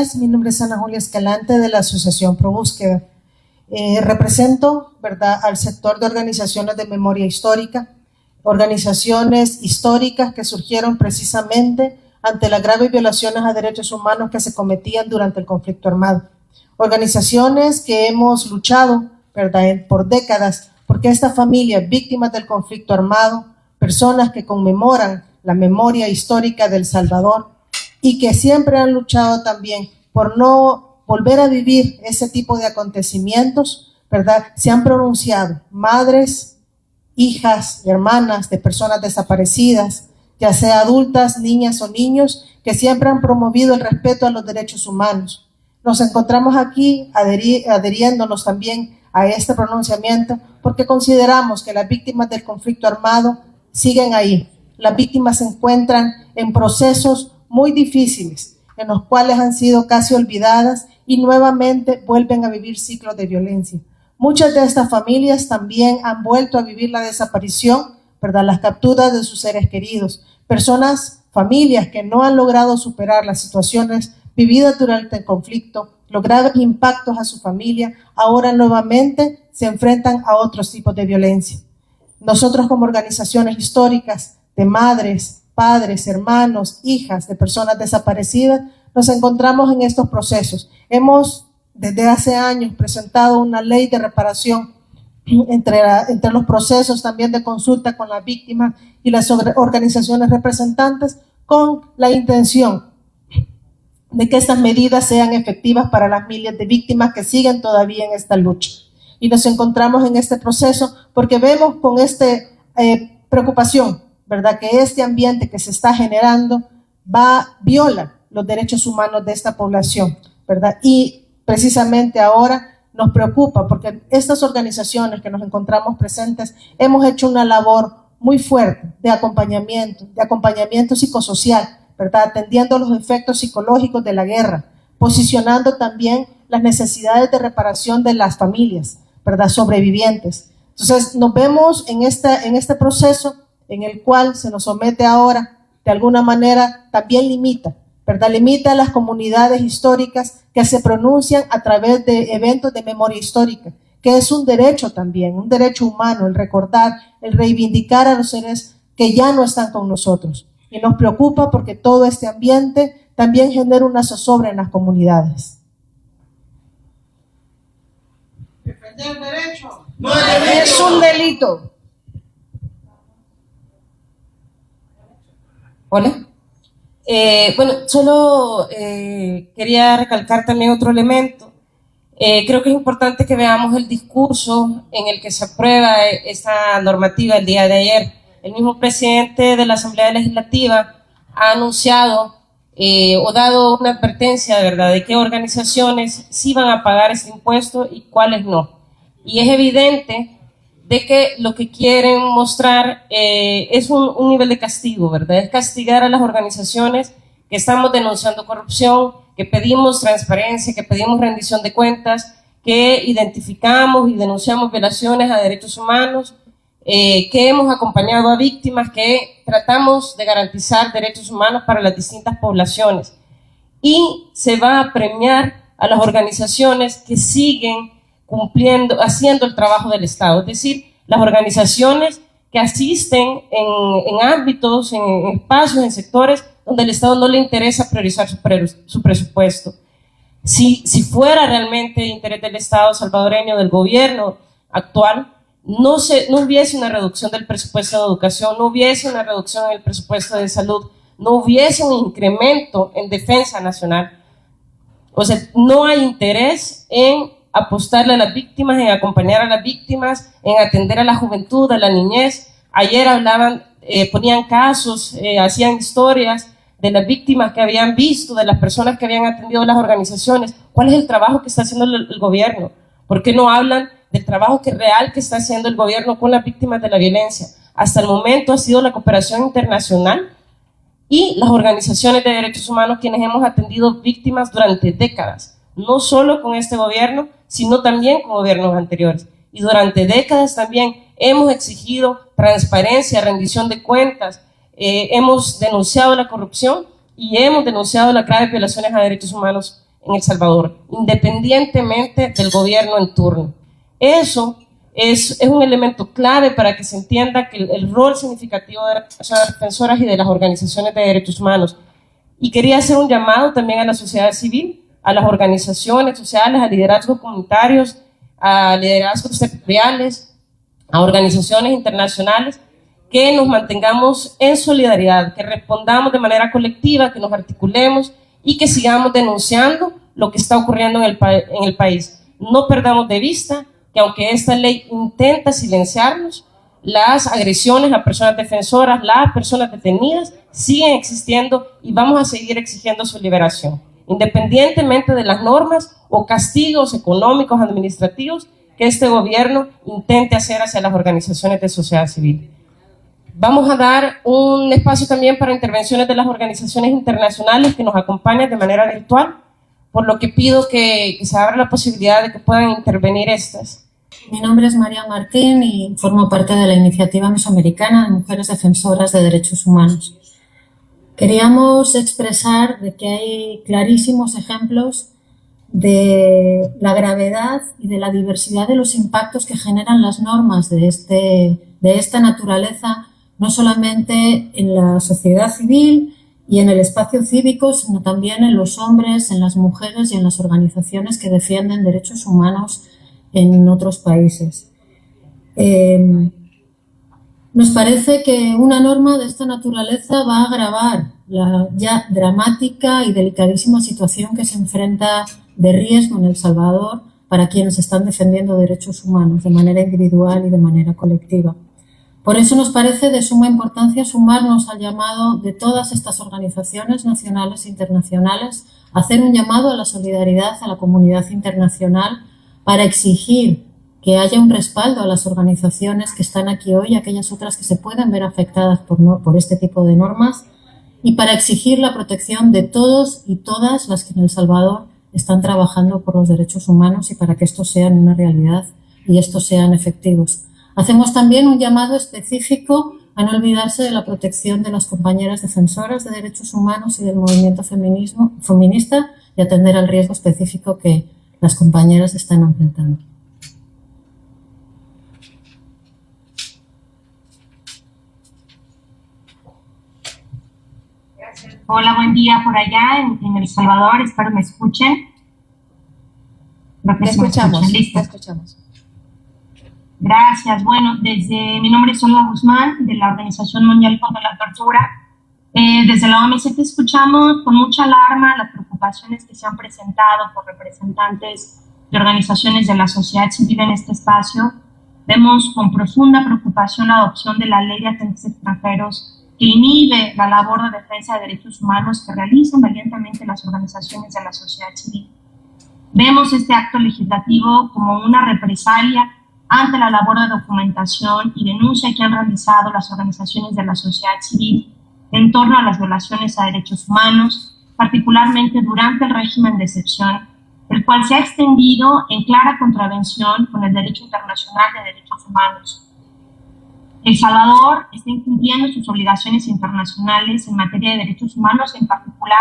días, mi nombre es Ana Julia Escalante de la Asociación Pro Búsqueda. Represento, ¿verdad?, al sector de organizaciones de memoria histórica, organizaciones históricas que surgieron precisamente ante las graves violaciones a derechos humanos que se cometían durante el conflicto armado. Organizaciones que hemos luchado, ¿verdad?, por décadas, porque estas familias víctimas del conflicto armado, personas que conmemoran la memoria histórica del Salvador y que siempre han luchado también por no volver a vivir ese tipo de acontecimientos, ¿verdad?, se han pronunciado, madres, hijas, hermanas de personas desaparecidas, ya sea adultas, niñas o niños, que siempre han promovido el respeto a los derechos humanos. Nos encontramos aquí adhiriéndonos también a este pronunciamiento porque consideramos que las víctimas del conflicto armado siguen ahí. Las víctimas se encuentran en procesos muy difíciles, en los cuales han sido casi olvidadas y nuevamente vuelven a vivir ciclos de violencia. Muchas de estas familias también han vuelto a vivir la desaparición, ¿verdad?, las capturas de sus seres queridos. Personas, familias que no han logrado superar las situaciones vividas durante el conflicto, los graves impactos a su familia, ahora nuevamente se enfrentan a otros tipos de violencia. Nosotros como organizaciones históricas de madres, padres, hermanos, hijas de personas desaparecidas, nos encontramos en estos procesos. Hemos desde hace años presentado una ley de reparación entre los procesos también de consulta con las víctimas y las organizaciones representantes con la intención de que estas medidas sean efectivas para las miles de víctimas que siguen todavía en esta lucha. Y nos encontramos en este proceso porque vemos con preocupación, ¿verdad?, que este ambiente que se está generando viola los derechos humanos de esta población, ¿verdad? Y precisamente ahora nos preocupa porque estas organizaciones que nos encontramos presentes hemos hecho una labor muy fuerte de acompañamiento psicosocial, ¿verdad?, atendiendo los efectos psicológicos de la guerra, posicionando también las necesidades de reparación de las familias, ¿verdad?, sobrevivientes. Entonces nos vemos en este proceso en el cual se nos somete ahora, de alguna manera también limita, ¿verdad?, limita a las comunidades históricas que se pronuncian a través de eventos de memoria histórica, que es un derecho también, un derecho humano, el recordar, el reivindicar a los seres que ya no están con nosotros. Y nos preocupa porque todo este ambiente también genera una zozobra en las comunidades. Defender derecho no es un delito. Hola. Bueno, solo quería recalcar también otro elemento. Creo que es importante que veamos el discurso en el que se aprueba esta normativa el día de ayer. El mismo presidente de la Asamblea Legislativa ha anunciado o dado una advertencia, ¿verdad?, de qué organizaciones sí van a pagar este impuesto y cuáles no. Y es evidente de que lo que quieren mostrar es un nivel de castigo, ¿verdad? Es castigar a las organizaciones que estamos denunciando corrupción, que pedimos transparencia, que pedimos rendición de cuentas, que identificamos y denunciamos violaciones a derechos humanos, que hemos acompañado a víctimas, que tratamos de garantizar derechos humanos para las distintas poblaciones. Y se va a premiar a las organizaciones que siguen cumpliendo, haciendo el trabajo del Estado, es decir, las organizaciones que asisten en ámbitos, en espacios, en sectores donde el Estado no le interesa priorizar su presupuesto. Si fuera realmente interés del Estado salvadoreño, del gobierno actual, no hubiese una reducción del presupuesto de educación, no hubiese una reducción en el presupuesto de salud, no hubiese un incremento en defensa nacional. O sea, no hay interés en apostarle a las víctimas, en acompañar a las víctimas, en atender a la juventud, a la niñez. Ayer hablaban, ponían casos, hacían historias de las víctimas que habían visto, de las personas que habían atendido las organizaciones. ¿Cuál es el trabajo que está haciendo el gobierno? ¿Por qué no hablan del trabajo real que está haciendo el gobierno con las víctimas de la violencia? Hasta el momento ha sido la cooperación internacional y las organizaciones de derechos humanos quienes hemos atendido víctimas durante décadas, no solo con este gobierno, sino también con gobiernos anteriores. Y durante décadas también hemos exigido transparencia, rendición de cuentas, hemos denunciado la corrupción y hemos denunciado las graves violaciones a derechos humanos en El Salvador, independientemente del gobierno en turno. Eso es un elemento clave para que se entienda que el rol significativo de las personas defensoras y de las organizaciones de derechos humanos. Y quería hacer un llamado también a la sociedad civil, a las organizaciones sociales, a liderazgos comunitarios, a liderazgos sectoriales, a organizaciones internacionales, que nos mantengamos en solidaridad, que respondamos de manera colectiva, que nos articulemos y que sigamos denunciando lo que está ocurriendo en el país. No perdamos de vista que aunque esta ley intenta silenciarnos, las agresiones a personas defensoras, las personas detenidas, siguen existiendo y vamos a seguir exigiendo su liberación, independientemente de las normas o castigos económicos, administrativos que este gobierno intente hacer hacia las organizaciones de sociedad civil. Vamos a dar un espacio también para intervenciones de las organizaciones internacionales que nos acompañan de manera virtual, por lo que pido que se abra la posibilidad de que puedan intervenir estas. Mi nombre es María Martín y formo parte de la Iniciativa Mesoamericana de Mujeres Defensoras de Derechos Humanos. Queríamos expresar de que hay clarísimos ejemplos de la gravedad y de la diversidad de los impactos que generan las normas de esta naturaleza, no solamente en la sociedad civil y en el espacio cívico, sino también en los hombres, en las mujeres y en las organizaciones que defienden derechos humanos en otros países. Nos parece que una norma de esta naturaleza va a agravar la ya dramática y delicadísima situación que se enfrenta de riesgo en El Salvador para quienes están defendiendo derechos humanos de manera individual y de manera colectiva. Por eso nos parece de suma importancia sumarnos al llamado de todas estas organizaciones nacionales e internacionales, hacer un llamado a la solidaridad a la comunidad internacional para exigir que haya un respaldo a las organizaciones que están aquí hoy y aquellas otras que se pueden ver afectadas por este tipo de normas, y para exigir la protección de todos y todas las que en El Salvador están trabajando por los derechos humanos y para que estos sean una realidad y estos sean efectivos. Hacemos también un llamado específico a no olvidarse de la protección de las compañeras defensoras de derechos humanos y del movimiento feminista y atender al riesgo específico que las compañeras están enfrentando. Hola, buen día por allá en El Salvador, espero me escuchen. Te escuchamos, ¿Listo? te escuchamos. Gracias. Bueno, mi nombre es Olga Guzmán, de la Organización Mundial contra la Tortura. Desde la OMC te escuchamos con mucha alarma las preocupaciones que se han presentado por representantes de organizaciones de la sociedad civil en este espacio. Vemos con profunda preocupación la adopción de la Ley de Agentes Extranjeros que inhibe la labor de defensa de derechos humanos que realizan valientemente las organizaciones de la sociedad civil. Vemos este acto legislativo como una represalia ante la labor de documentación y denuncia que han realizado las organizaciones de la sociedad civil en torno a las violaciones a derechos humanos, particularmente durante el régimen de excepción, el cual se ha extendido en clara contravención con el derecho internacional de derechos humanos. El Salvador está incumpliendo sus obligaciones internacionales en materia de derechos humanos, en particular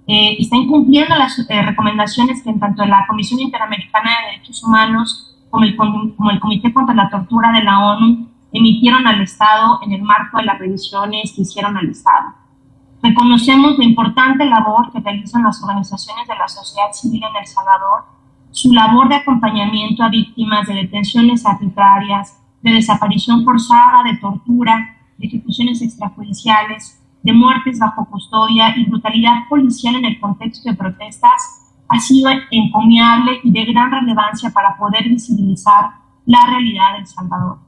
está incumpliendo las recomendaciones que tanto la Comisión Interamericana de Derechos Humanos como el Comité contra la Tortura de la ONU emitieron al Estado en el marco de las revisiones que hicieron al Estado. Reconocemos la importante labor que realizan las organizaciones de la sociedad civil en El Salvador, su labor de acompañamiento a víctimas de detenciones arbitrarias, de desaparición forzada, de tortura, de ejecuciones extrajudiciales, de muertes bajo custodia y brutalidad policial en el contexto de protestas, ha sido encomiable y de gran relevancia para poder visibilizar la realidad de El Salvador.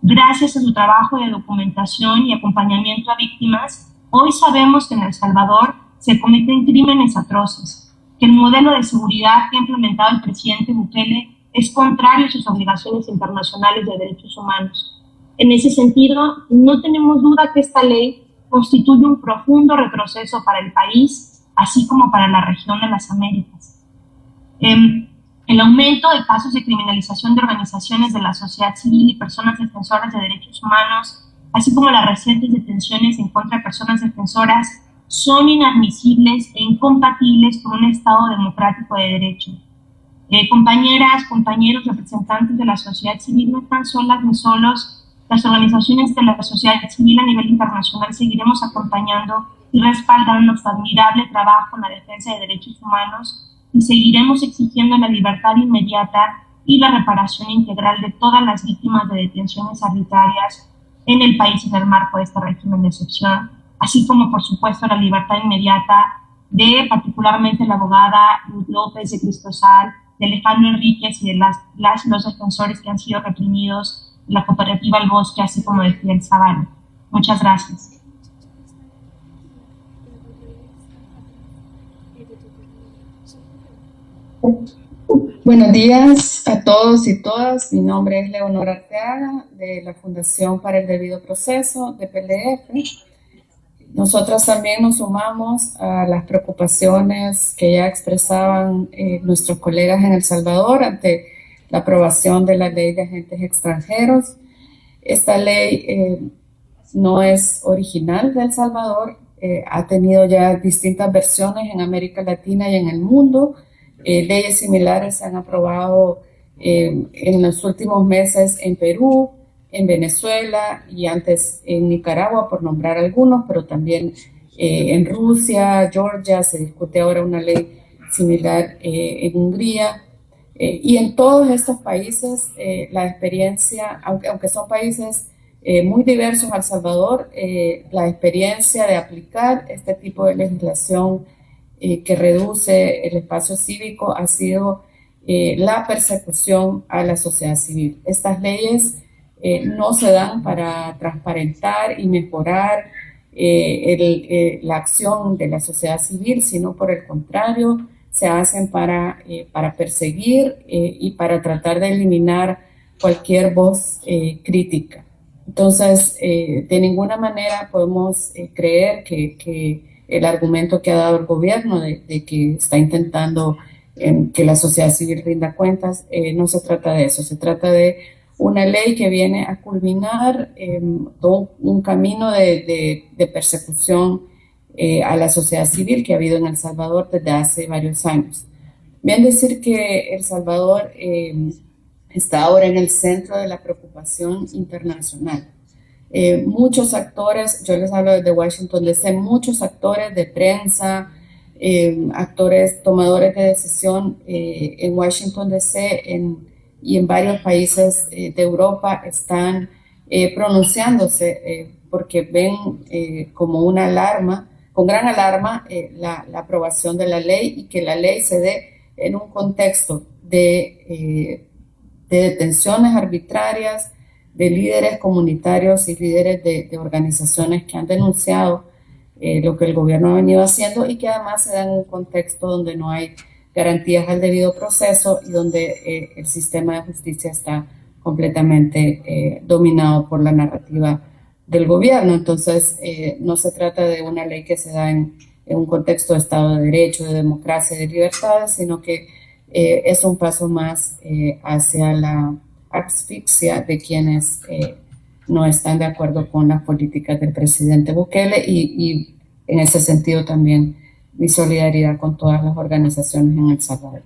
Gracias a su trabajo de documentación y acompañamiento a víctimas, hoy sabemos que en El Salvador se cometen crímenes atroces, que el modelo de seguridad que ha implementado el presidente Bukele es contrario a sus obligaciones internacionales de derechos humanos. En ese sentido, no tenemos duda que esta ley constituye un profundo retroceso para el país, así como para la región de las Américas. El aumento de casos de criminalización de organizaciones de la sociedad civil y personas defensoras de derechos humanos, así como las recientes detenciones en contra de personas defensoras, son inadmisibles e incompatibles con un Estado democrático de derecho. Compañeras, compañeros, representantes de la sociedad civil, no están solas ni solos. Las organizaciones de la sociedad civil a nivel internacional seguiremos acompañando y respaldando su admirable trabajo en la defensa de derechos humanos y seguiremos exigiendo la libertad inmediata y la reparación integral de todas las víctimas de detenciones arbitrarias en el país en el marco de este régimen de excepción, así como, por supuesto, la libertad inmediata de particularmente la abogada Ruth López de Cristosal, de Alejandro Enríquez y de los defensores que han sido reprimidos de la cooperativa El Bosque, así como de Fidel Zavala. Muchas gracias. Buenos días a todos y todas. Mi nombre es Leonora Arteaga, de la Fundación para el Debido Proceso, de PLF. Nosotros también nos sumamos a las preocupaciones que ya expresaban nuestros colegas en El Salvador ante la aprobación de la Ley de Agentes Extranjeros. Esta ley no es original de El Salvador, ha tenido ya distintas versiones en América Latina y en el mundo. Leyes similares se han aprobado en los últimos meses en Perú, en Venezuela y antes en Nicaragua, por nombrar algunos, pero también en Rusia, Georgia, se discute ahora una ley similar en Hungría. Y en todos estos países la experiencia, aunque son países muy diversos a El Salvador, la experiencia de aplicar este tipo de legislación que reduce el espacio cívico ha sido la persecución a la sociedad civil. Estas leyes no se dan para transparentar y mejorar la acción de la sociedad civil, sino por el contrario, se hacen para perseguir y para tratar de eliminar cualquier voz crítica. Entonces, de ninguna manera podemos creer que el argumento que ha dado el gobierno de que está intentando que la sociedad civil rinda cuentas, no se trata de eso, se trata de una ley que viene a culminar todo un camino de persecución a la sociedad civil que ha habido en El Salvador desde hace varios años. Bien decir que El Salvador está ahora en el centro de la preocupación internacional. Muchos actores, yo les hablo desde Washington DC, muchos actores de prensa, actores tomadores de decisión en Washington DC y en varios países de Europa están pronunciándose porque ven como una alarma, con gran alarma, la aprobación de la ley y que la ley se dé en un contexto de detenciones arbitrarias, de líderes comunitarios y líderes de organizaciones que han denunciado lo que el gobierno ha venido haciendo y que además se da en un contexto donde no hay garantías al debido proceso y donde el sistema de justicia está completamente dominado por la narrativa del gobierno. Entonces, no se trata de una ley que se da en un contexto de Estado de Derecho, de democracia y de libertades, sino que es un paso más hacia la asfixia de quienes no están de acuerdo con las políticas del presidente Bukele y en ese sentido también mi solidaridad con todas las organizaciones en El Salvador.